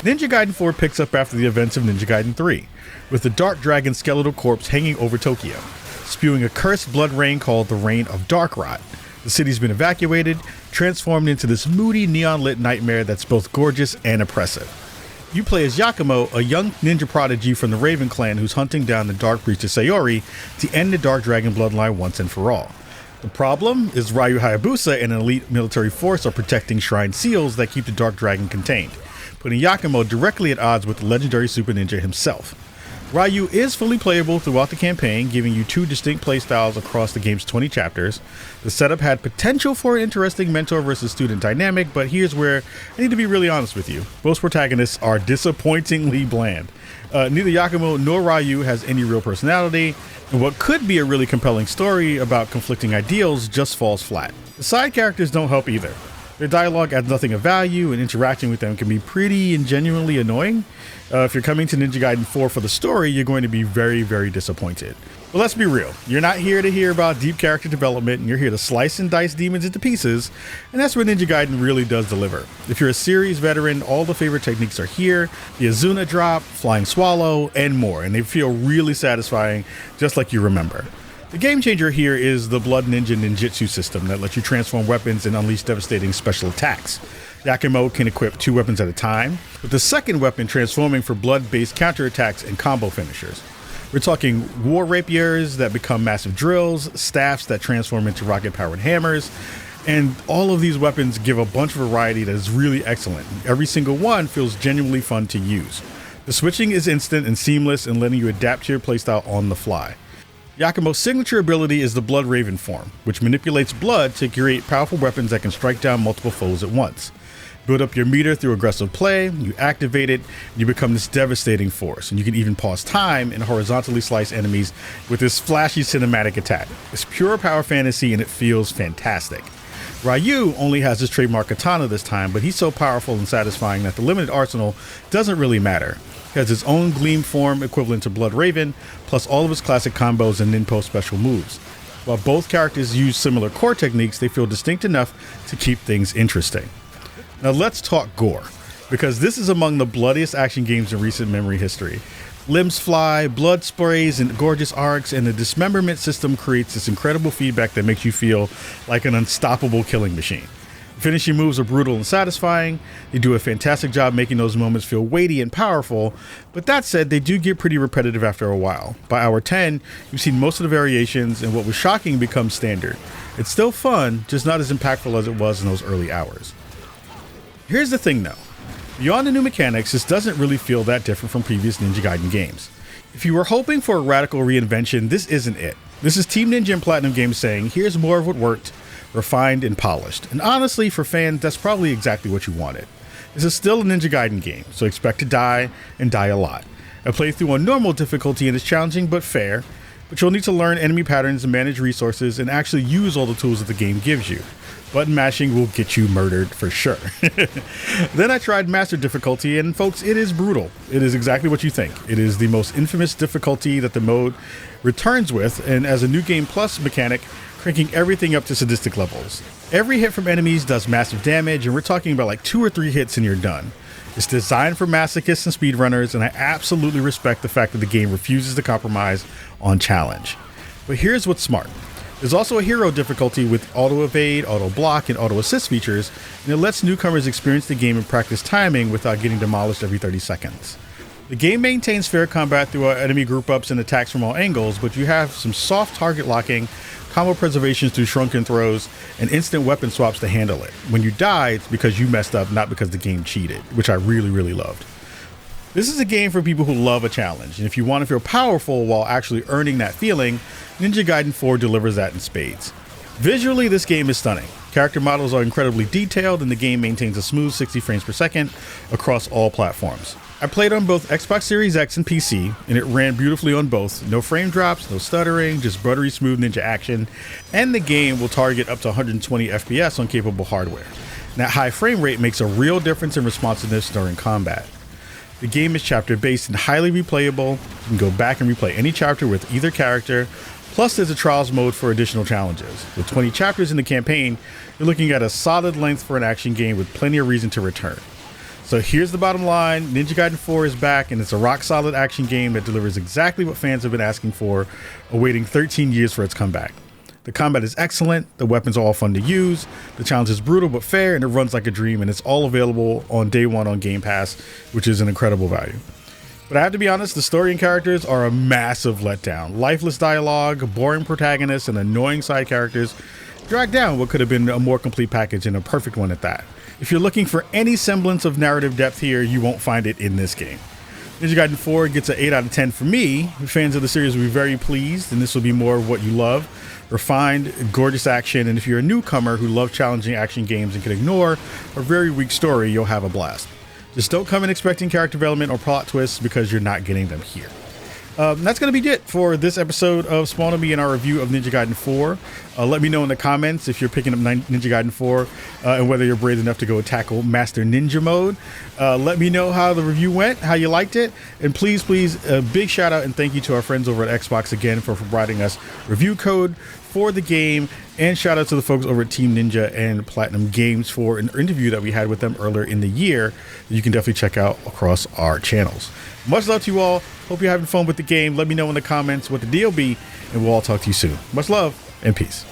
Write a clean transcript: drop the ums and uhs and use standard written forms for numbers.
Ninja Gaiden 4 picks up after the events of Ninja Gaiden 3, with the Dark Dragon skeletal corpse hanging over Tokyo, spewing a cursed blood rain called the Reign of Dark Rot. The city's been evacuated, transformed into this moody neon-lit nightmare that's both gorgeous and oppressive. You play as Yakumo, a young ninja prodigy from the Raven clan who's hunting down the Dark Priestess Sayori to end the Dark Dragon bloodline once and for all. The problem is Ryu Hayabusa and an elite military force are protecting shrine seals that keep the Dark Dragon contained, putting Yakumo directly at odds with the legendary Super Ninja himself. Ryu is fully playable throughout the campaign, giving you 2 distinct playstyles across the game's 20 chapters. The setup had potential for an interesting mentor versus student dynamic, but here's where I need to be really honest with you. Both protagonists are disappointingly bland. Neither Yakumo nor Ryu has any real personality, and what could be a really compelling story about conflicting ideals just falls flat. The side characters don't help either. Their dialogue adds nothing of value, and interacting with them can be pretty and genuinely annoying. If you're coming to Ninja Gaiden 4 for the story, you're going to be very, very disappointed. But let's be real. You're not here to hear about deep character development, and you're here to slice and dice demons into pieces, and that's where Ninja Gaiden really does deliver. If you're a series veteran, all the favorite techniques are here: the Azuna drop, flying swallow, and more, and they feel really satisfying, just like you remember. The game changer here is the Blood Ninja Ninjutsu system that lets you transform weapons and unleash devastating special attacks. Yakumo can equip 2 weapons at a time, with the second weapon transforming for blood-based counterattacks and combo finishers. We're talking war rapiers that become massive drills, staffs that transform into rocket-powered hammers, and all of these weapons give a bunch of variety that is really excellent. Every single one feels genuinely fun to use. The switching is instant and seamless and letting you adapt to your playstyle on the fly. Yakumo's signature ability is the Blood Raven form, which manipulates blood to create powerful weapons that can strike down multiple foes at once. Build up your meter through aggressive play, you activate it, and you become this devastating force, and you can even pause time and horizontally slice enemies with this flashy cinematic attack. It's pure power fantasy and it feels fantastic. Ryu only has his trademark katana this time, but he's so powerful and satisfying that the limited arsenal doesn't really matter. He has his own gleam form equivalent to Blood Raven, plus all of his classic combos and Ninpo special moves. While both characters use similar core techniques, they feel distinct enough to keep things interesting. Now let's talk gore, because this is among the bloodiest action games in recent memory history. Limbs fly, blood sprays, and gorgeous arcs, and the dismemberment system creates this incredible feedback that makes you feel like an unstoppable killing machine. Finishing moves are brutal and satisfying. They do a fantastic job making those moments feel weighty and powerful, but that said, they do get pretty repetitive after a while. By hour 10, you've seen most of the variations, and what was shocking becomes standard. It's still fun, just not as impactful as it was in those early hours. Here's the thing though, beyond the new mechanics, this doesn't really feel that different from previous Ninja Gaiden games. If you were hoping for a radical reinvention, this isn't it. This is Team Ninja and Platinum Games saying, here's more of what worked, refined and polished. And honestly, for fans, that's probably exactly what you wanted. This is still a Ninja Gaiden game, so expect to die and die a lot. A playthrough on normal difficulty and is challenging but fair, but you'll need to learn enemy patterns and manage resources and actually use all the tools that the game gives you. Button mashing will get you murdered for sure. Then I tried Master difficulty, and folks, it is brutal. It is exactly what you think. It is the most infamous difficulty that the mode returns with, and as a New Game Plus mechanic, cranking everything up to sadistic levels. Every hit from enemies does massive damage, and we're talking about like 2 or 3 hits and you're done. It's designed for masochists and speedrunners, and I absolutely respect the fact that the game refuses to compromise on challenge. But here's what's smart. There's also a hero difficulty with auto evade, auto block, and auto assist features, and it lets newcomers experience the game and practice timing without getting demolished every 30 seconds. The game maintains fair combat through enemy group ups and attacks from all angles, but you have some soft target locking, combo preservations through shrunken throws, and instant weapon swaps to handle it. When you die, it's because you messed up, not because the game cheated, which I really, really loved. This is a game for people who love a challenge, and if you want to feel powerful while actually earning that feeling, Ninja Gaiden 4 delivers that in spades. Visually, this game is stunning. Character models are incredibly detailed, and the game maintains a smooth 60 frames per second across all platforms. I played on both Xbox Series X and PC, and it ran beautifully on both. No frame drops, no stuttering, just buttery smooth ninja action, and the game will target up to 120 FPS on capable hardware. And that high frame rate makes a real difference in responsiveness during combat. The game is chapter based and highly replayable. You can go back and replay any chapter with either character. Plus there's a trials mode for additional challenges. With 20 chapters in the campaign, you're looking at a solid length for an action game with plenty of reason to return. So here's the bottom line. Ninja Gaiden 4 is back, and it's a rock-solid action game that delivers exactly what fans have been asking for, awaiting 13 years for its comeback. The combat is excellent, the weapons are all fun to use, the challenge is brutal but fair, and it runs like a dream, and it's all available on day one on Game Pass, which is an incredible value. But I have to be honest, the story and characters are a massive letdown. Lifeless dialogue, boring protagonists, and annoying side characters drag down what could have been a more complete package, and a perfect one at that. If you're looking for any semblance of narrative depth here, you won't find it in this game. Ninja Gaiden 4 gets an 8 out of 10 for me. Fans of the series will be very pleased, and this will be more of what you love. Refined, gorgeous action, and if you're a newcomer who loves challenging action games and can ignore a very weak story, you'll have a blast. Just don't come in expecting character development or plot twists, because you're not getting them here. That's going to be it for this episode of Spawn and Me and our review of Ninja Gaiden 4. Let me know in the comments if you're picking up Ninja Gaiden 4 and whether you're brave enough to go tackle Master Ninja mode. Let me know how the review went, how you liked it. And please, a big shout out and thank you to our friends over at Xbox again for providing us review code for the game. And shout out to the folks over at Team Ninja and Platinum Games for an interview that we had with them earlier in the year that you can definitely check out across our channels. Much love to you all. Hope you're having fun with the game. Let me know in the comments what the deal be, and we'll all talk to you soon. Much love and peace.